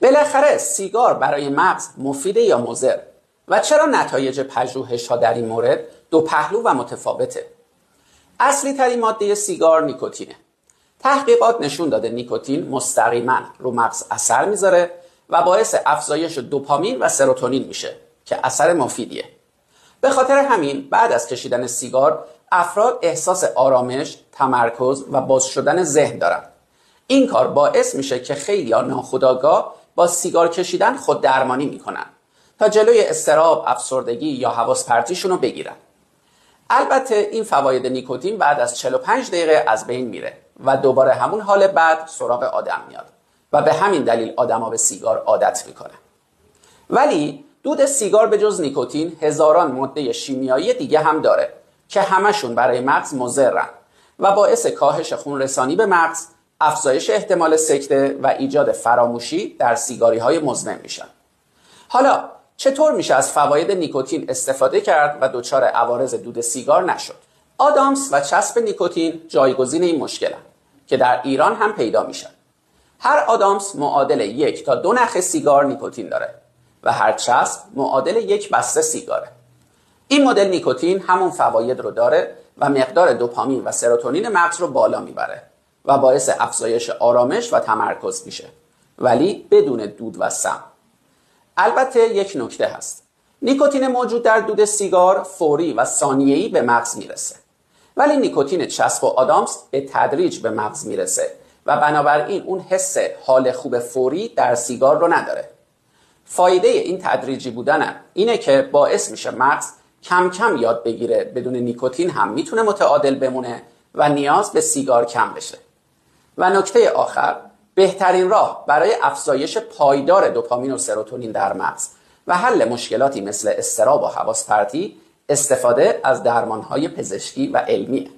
بالاخره سیگار برای مغز مفیده یا مضر و چرا نتایج پژوهش‌ها در این مورد دو پهلو و متفاوته؟ اصلی ترین ماده سیگار نیکوتینه. تحقیقات نشون داده نیکوتین مستقیما رو مغز اثر میذاره و باعث افزایش دوپامین و سروتونین میشه که اثر مفیدیه. به خاطر همین بعد از کشیدن سیگار افراد احساس آرامش، تمرکز و باز شدن ذهن دارن. این کار باعث میشه که خیلی‌ها ناخودآگاه با سیگار کشیدن خود درمانی میکنن تا جلوی اضطراب، افسردگی یا حواس پرتیشون رو بگیرن. البته این فواید نیکوتین بعد از 45 دقیقه از بین میره و دوباره همون حال بد سراغ آدم میاد و به همین دلیل آدما به سیگار عادت میکنن. ولی دود سیگار به جز نیکوتین هزاران ماده شیمیایی دیگه هم داره که همشون برای مغز مضرن و باعث کاهش خون رسانی به مغز، افزایش احتمال سکته و ایجاد فراموشی در سیگاری‌های مزمن میشن. حالا چطور میشه از فواید نیکوتین استفاده کرد و دچار عوارض دود سیگار نشد؟ آدامس و چسب نیکوتین جایگزین این مشکلن که در ایران هم پیدا میشن. هر آدامس معادل 1 تا 2 نخ سیگار نیکوتین داره و هر چسب معادل 1 بسته سیگاره. این مدل نیکوتین همون فواید رو داره و مقدار دوپامین و سروتونین مغز رو بالا میبره و باعث افزایش آرامش و تمرکز میشه، ولی بدون دود و سم. البته یک نکته هست. نیکوتین موجود در دود سیگار فوری و ثانیه‌ای به مغز میرسه، ولی نیکوتین چسب و آدامس به تدریج به مغز میرسه و بنابراین اون حس حال خوب فوری در سیگار رو نداره. فایده این تدریجی بودن اینه که باعث میشه مغز کم کم یاد بگیره بدون نیکوتین هم میتونه متعادل بمونه و نیاز به سیگار کم بشه. و نکته آخر، بهترین راه برای افزایش پایدار دوپامین و سروتونین در مغز و حل مشکلاتی مثل اضطراب و حواس پرتی استفاده از درمانهای پزشکی و علمیه.